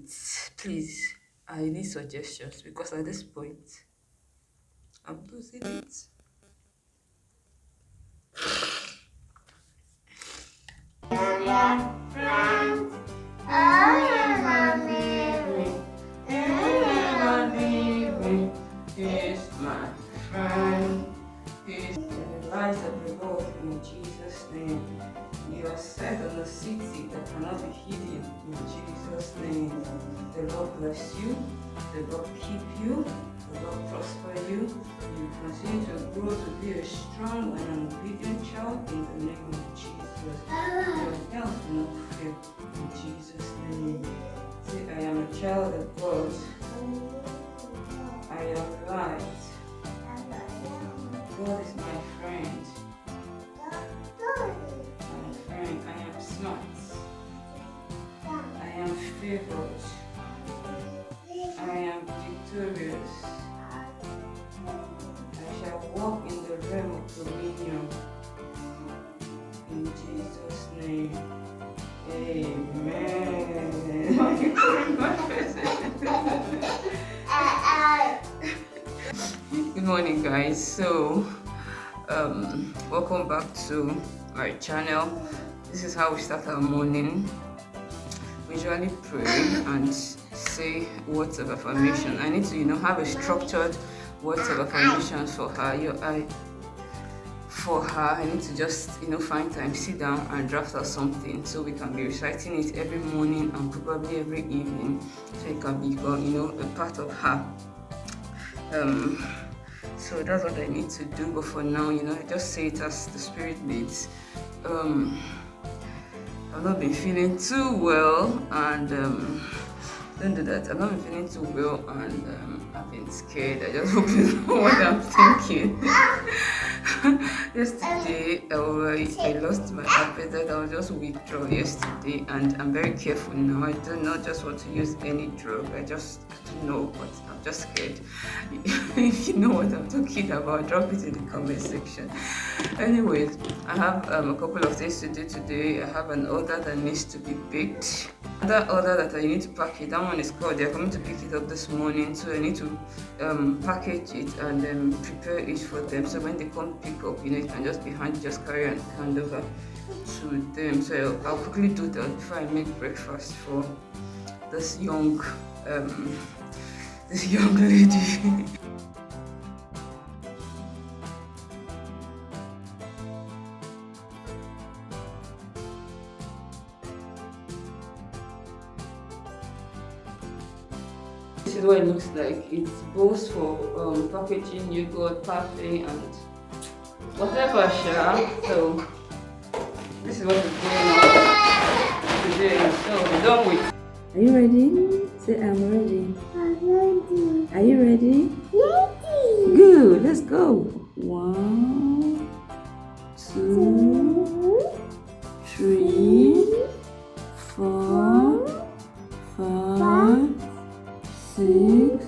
it. Please, I need suggestions because at this point, I'm losing it. Is my friend. Is the light of the Lord in Jesus' name. You are set on a city that cannot be hidden in Jesus' name. The Lord bless you. The Lord keep you. The Lord prosper you. You continue to grow to be a strong and an obedient child in the name of Jesus. Your health will not fail in Jesus' name. Say, I am a child of God. I am light. God is my friend. My friend, I am smart. I am favored. I am victorious. I shall walk in the realm of dominion. In Jesus' name. Amen. Good morning, guys. So welcome back to my channel. This is how we start our morning. We usually pray and say words of affirmation. I need to have a structured words of affirmation for her. I need to just find time, sit down and draft out something so we can be reciting it every morning and probably every evening, so it can become a part of her. So that's what I need to do. But for now, I just say it as the Spirit leads. I've not been feeling too well, and don't do that. I've not been feeling too well, and I've been scared. I just hope you know what I'm thinking. Yesterday, I lost my appetite. I was just withdraw yesterday, and I'm very careful now. I do not just want to use any drug. I don't know, but I'm just scared. If you know what I'm talking about, drop it in the comment section. Anyways, I have a couple of things to do today. I have an order that needs to be picked. Another order that I need to package. That one is called. They're coming to pick it up this morning, so I need to package it and then prepare it for them. So when they come pick up, it can just be just carry and hand over to them. So I'll quickly do that before I make breakfast for this young lady. This is what it looks like. It's bowls for packaging yogurt, parfait, and whatever, So this is what we're doing today. So we're done with. Are you ready? Say I'm ready. I'm ready. Are you ready? Ready. Good. Let's go. 1, 2, 3, 4, 5, 6,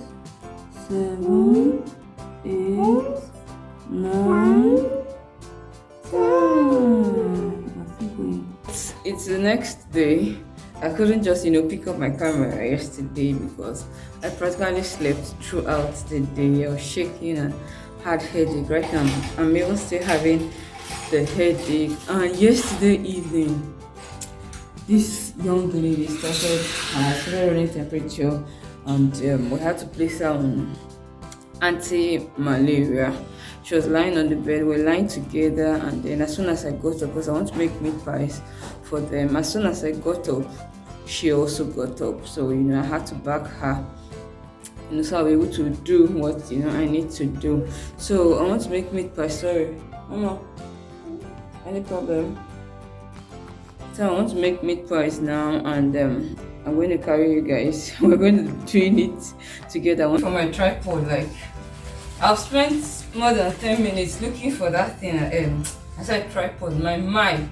7, 8, 9, 10. It's the next day. I couldn't just pick up my camera yesterday because I practically slept throughout the day. I was shaking and had headache. Right now I'm even still having the headache. And yesterday evening, this young lady started running temperature, and we had to place her on anti-malaria. She was lying on the bed. We're lying together, and then as soon as I got up, because I want to make meat pies for them, as soon as I got up, she also got up. So I had to back her, so I'll be able to do what I need to do. So I want to make meat pies. Sorry, Mama, any problem? So I want to make meat pies now, and I'm going to carry you guys. We're going to be doing it together. For my tripod, I've spent more than 10 minutes looking for that thing. I said tripod, my mic.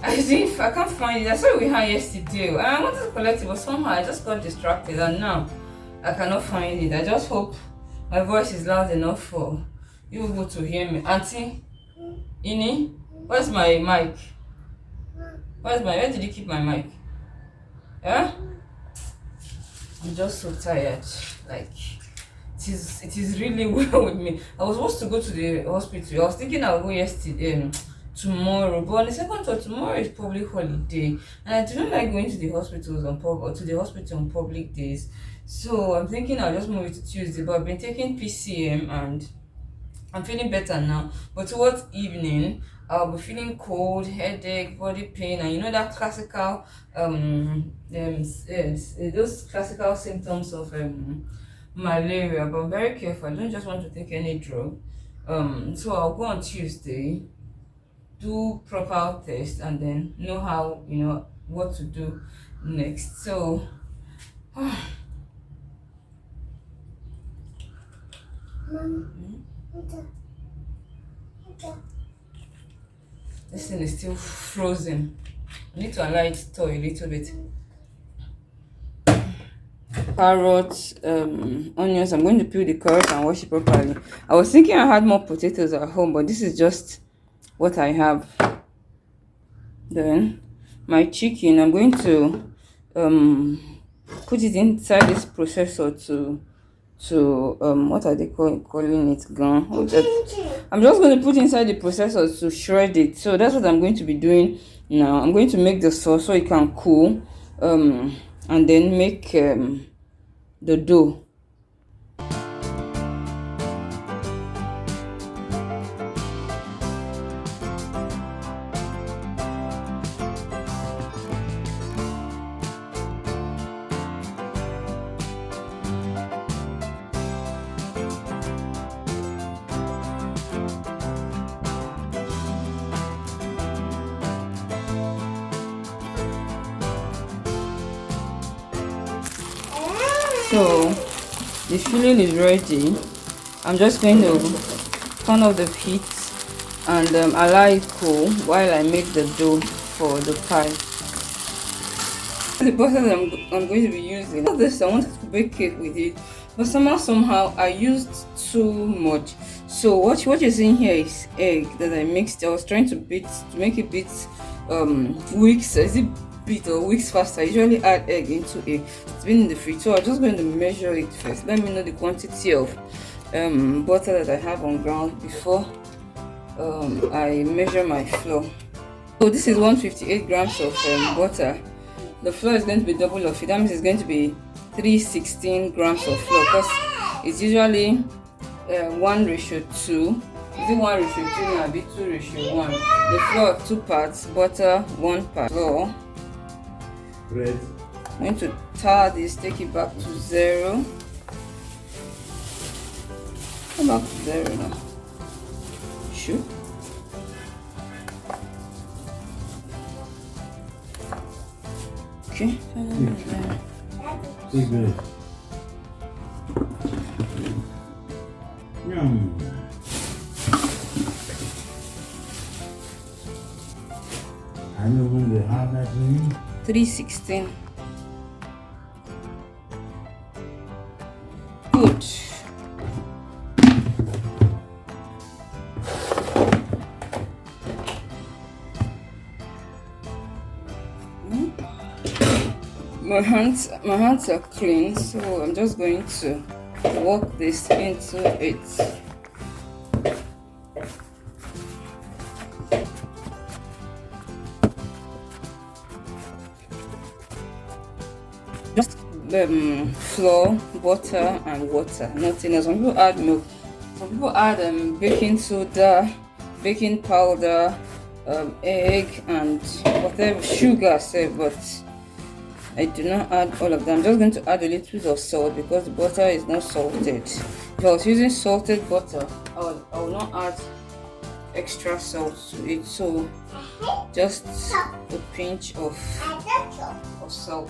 As if I can't find it. That's what we had yesterday. And I wanted to collect it, but somehow I just got distracted, and now I cannot find it. I just hope my voice is loud enough for you able to hear me. Auntie, Ini, where's my mic? Where did you keep my mic? Yeah? I'm just so tired. Like it is really well with me. I was supposed to go to the hospital. I was thinking I'll go yesterday, tomorrow, but on the second thought, tomorrow is public holiday, and I do not like going to the hospitals on public days. So I'm thinking I'll just move it to Tuesday. But I've been taking PCM and I'm feeling better now. But towards evening, I'll be feeling cold, headache, body pain, and you know that classical those classical symptoms of malaria. But I'm very careful. I don't just want to take any drug. So I'll go on Tuesday, do proper test, and then know how, what to do next. So this thing is still frozen. I need to allow it to thaw a little bit. Carrots, onions. I'm going to peel the carrots and wash it properly. I was thinking I had more potatoes at home, but this is just what I have. Then my chicken, I'm going to put it inside this processor to what are they calling it, gone? I'm just going to put inside the processor to shred it. So that's what I'm going to be doing now. I'm going to make the sauce so it can cool, and then make the dough. So the filling is ready. I'm just going to turn off the heat and allow it cool while I make the dough for the pie. The butter that I'm going to be using. This I wanted to bake cake with it, but somehow I used too much. So what you're seeing here is egg that I mixed. I was trying to make it beat weeks. Is it beat or weeks faster? I usually add egg into it. It's been in the fridge, so I'm just going to measure it first. Let me know the quantity of butter that I have on ground before I measure my flour. So this is 158 grams of butter. The flour is going to be double of it. That means it's going to be 316 grams of flour, because it's usually 1:2. Is it 1:2 or 2:1? The flour 2 parts, butter 1 part. Flour. Bread. I'm going to tar this, take it back to 0. Come back to 0 now. Shoot. Okay, Big bread. Yum. I know when they have that thing. 316. Good. My hands are clean, so I'm just going to work this into it. Just flour, butter, and water. Nothing else. Some people add milk. Some people add baking soda, baking powder, egg, and whatever, sugar. But I do not add all of them. I'm just going to add a little bit of salt because the butter is not salted. If I was using salted butter, I will not add extra salt to it. So just a pinch of salt. So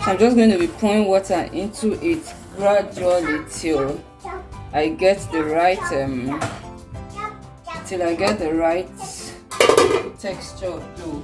I'm just going to be pouring water into it gradually till I get the right texture of dough.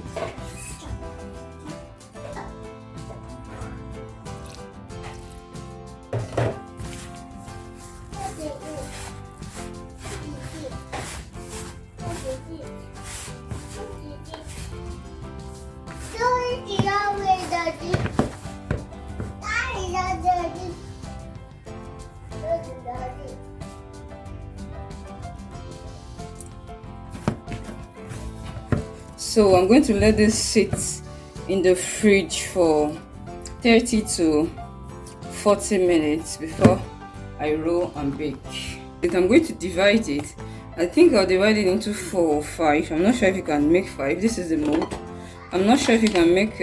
So I'm going to let this sit in the fridge for 30 to 40 minutes before I roll and bake. I'm going to divide it. I think I'll divide it into 4 or 5. I'm not sure if you can make 5. This is the mold. I'm not sure if you can make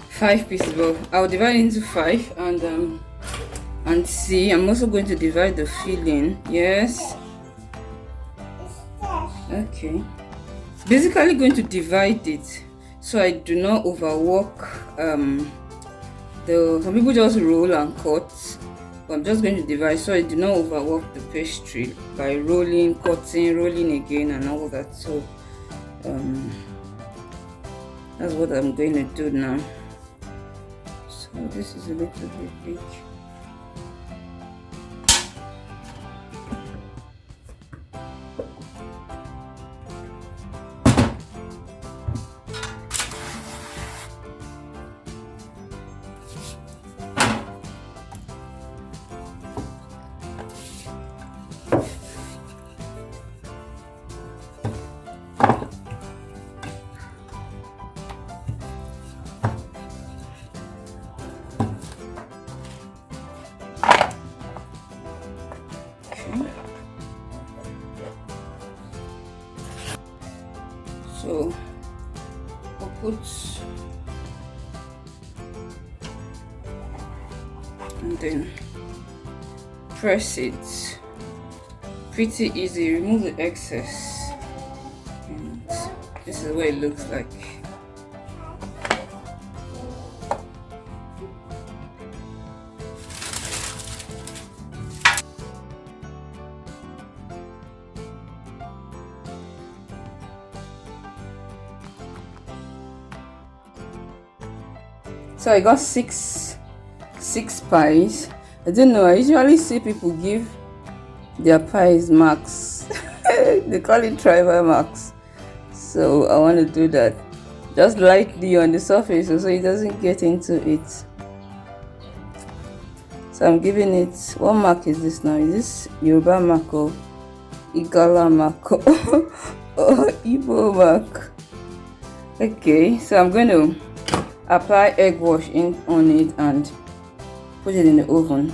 5 pieces, but I'll divide it into 5 and see. I'm also going to divide the filling. Yes. Okay. Basically going to divide it so I do not overwork some people just roll and cut, but I'm just going to divide so I do not overwork the pastry by rolling, cutting, rolling again and all that. So that's what I'm going to do now. So this is a little bit big. So I'll put and then press it. Pretty easy. Remove the excess. And this is what it looks like. So I got six pies. I don't know, I usually see people give their pies marks. They call it tribal marks. So I want to do that just lightly on the surface so it doesn't get into it. So I'm giving it, what mark is this now? Is this Yoruba mark or Igala mark or Igbo mark? Okay, so I'm going to apply egg wash on it and put it in the oven.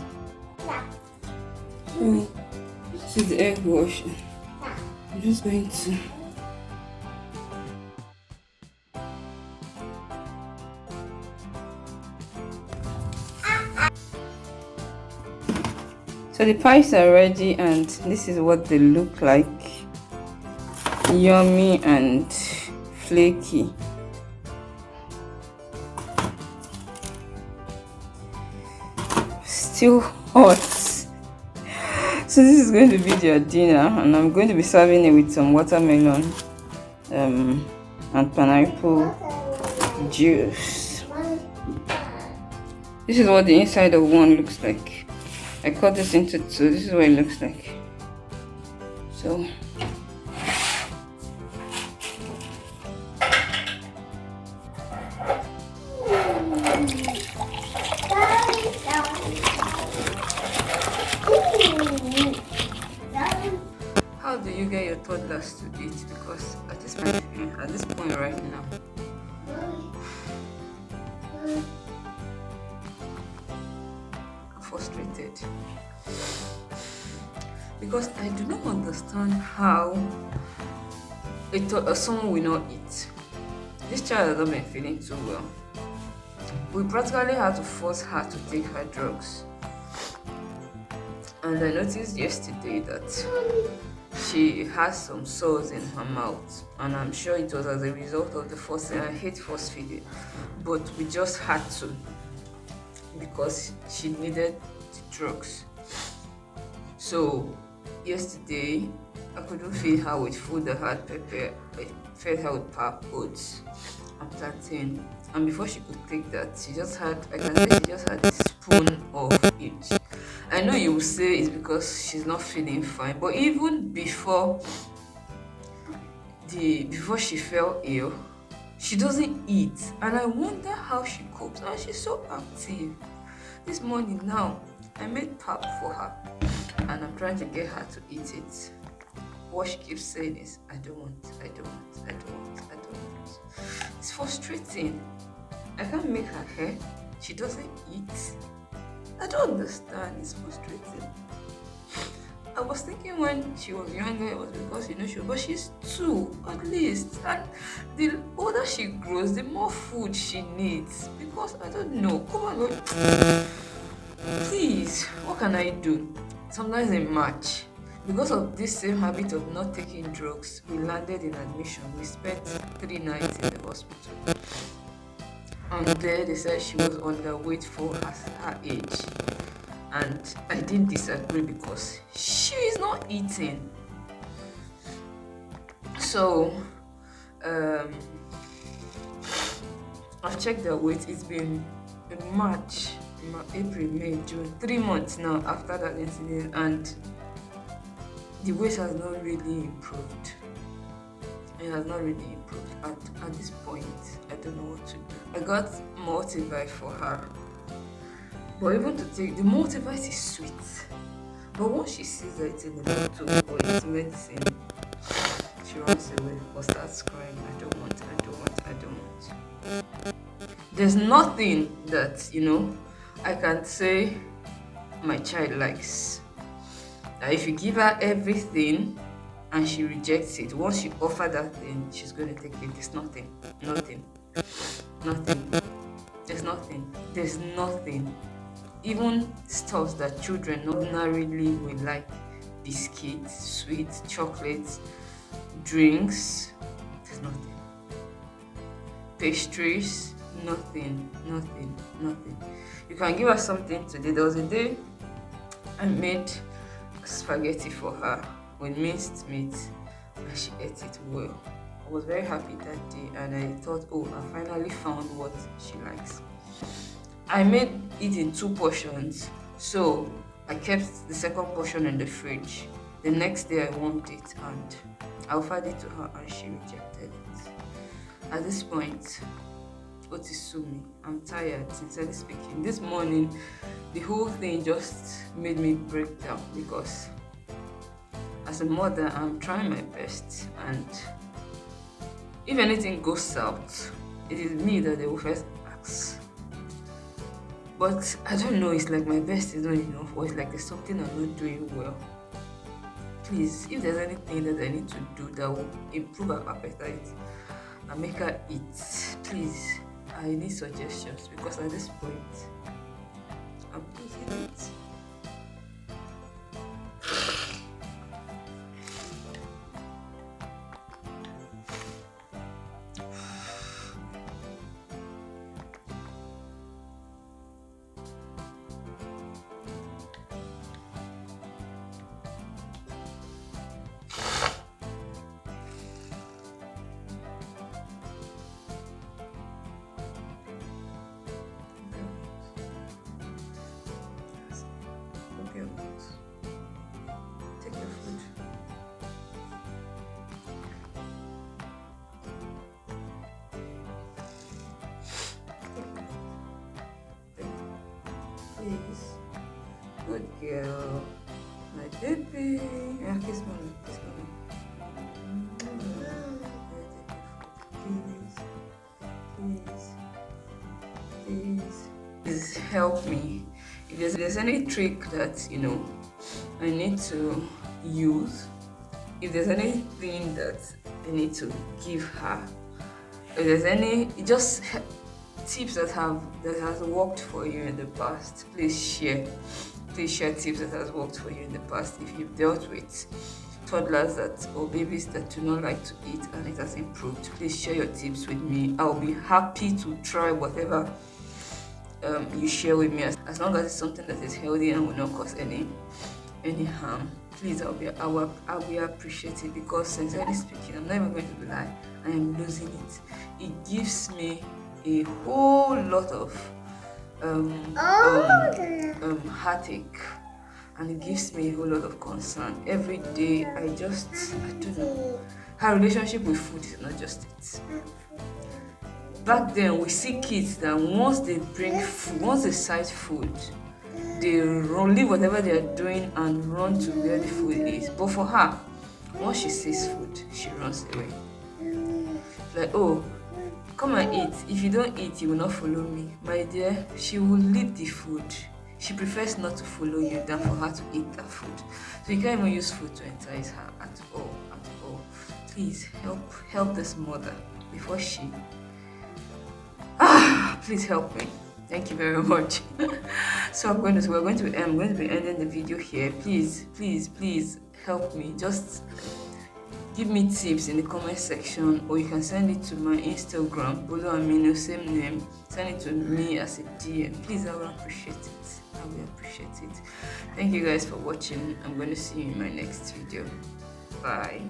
This is the egg wash. I'm just going to so the pies are ready and this is what they look like. Yummy and flaky. Still hot. So this is going to be their dinner and I'm going to be serving it with some watermelon and pineapple juice. This is what the inside of one looks like. I cut this into two. This is what it looks like. So how do you get your toddlers to eat? Because at this point right now, I'm frustrated because I do not understand how someone will not eat. This child has not been feeling too well. We practically had to force her to take her drugs. And I noticed yesterday that she has some sores in her mouth, and I'm sure it was as a result of the forcing. I hate force feeding, but we just had to because she needed the drugs. So yesterday I couldn't feed her with food that had pepper. I fed her with pap, oats and plantain, and before she could take that, she just had a spoon of each. I know you will say it's because she's not feeling fine, but even before she fell ill, she doesn't eat, and I wonder how she copes. And she's so active. This morning now, I made pap for her, and I'm trying to get her to eat it. What she keeps saying is, I don't want. It's frustrating. I can't make her hair. She doesn't eat. I don't understand. It's frustrating. I was thinking when she was younger, it was because but she's 2 at least, and the older she grows, the more food she needs. Because I don't know. Come on, God. Please, what can I do? Sometimes in March, because of this same habit of not taking drugs, we landed in admission. We spent 3 nights in the hospital. And there they said she was underweight for her age. And I didn't disagree because she is not eating. So, I've checked her weight. It's been in March, April, May, June, 3 months now after that incident, and the weight has not really improved. It has not really improved at this point. I don't know what to do. I got Multivite for her, but even to take the Multivite is sweet. But once she sees that it's in the bottle or it's medicine, she runs away or starts crying. I don't want. There's nothing that I can say my child likes. That if you give her everything and she rejects it, once you offer that thing, she's going to take it. There's nothing. There's nothing. Even stuff that children ordinarily will like, biscuits, sweets, chocolates, drinks, there's nothing. Pastries, nothing. You can give her something today. There was a day I made spaghetti for her with minced meat and she ate it well. I was very happy that day and I thought, oh, I finally found what she likes. I made it in 2 portions, so I kept the second portion in the fridge. The next day I warmed it and I offered it to her and she rejected it. At this point, Otisumi, I'm tired, sincerely speaking. This morning, the whole thing just made me break down because as a mother, I'm trying my best, and if anything goes south, it is me that they will first ask. But I don't know, it's like my best is not enough, or it's like there's something I'm not doing well. Please, if there's anything that I need to do that will improve her appetite and make her eat, please, I need suggestions because at this point, I'm losing it. Take your food. Please. Good girl. My baby. Yeah, kiss mommy. Please help me. If there's any trick that I need to use, if there's anything that I need to give her, if there's any just tips that has worked for you in the past, please share tips that has worked for you in the past. If you've dealt with toddlers or babies that do not like to eat and it has improved, please share your tips with me. I'll be happy to try whatever you share with me, as long as it's something that is healthy and will not cause any harm. Please, I'll be appreciative, because sincerely speaking, I'm not even going to lie, I am losing it. It gives me a whole lot of heartache, and it gives me a whole lot of concern. Every day I don't know. Her relationship with food is not just it. Back then, we see kids that once they bring food, once they sight food, they leave whatever they are doing and run to where the food is. But for her, once she sees food, she runs away. Like, oh, Come and eat. If you don't eat, you will not follow me. My dear, she will lead the food. She prefers not to follow you than for her to eat that food. So you can't even use food to entice her at all, at all. Please help this mother before she please help me. Thank you very much. So we're going to be ending the video here. Please help me. Just give me tips in the comment section, or you can send it to my Instagram, Bolo Amino, same name. Send it to me as a DM. Please, I will appreciate it. I will appreciate it. Thank you guys for watching. I'm going to see you in my next video. Bye.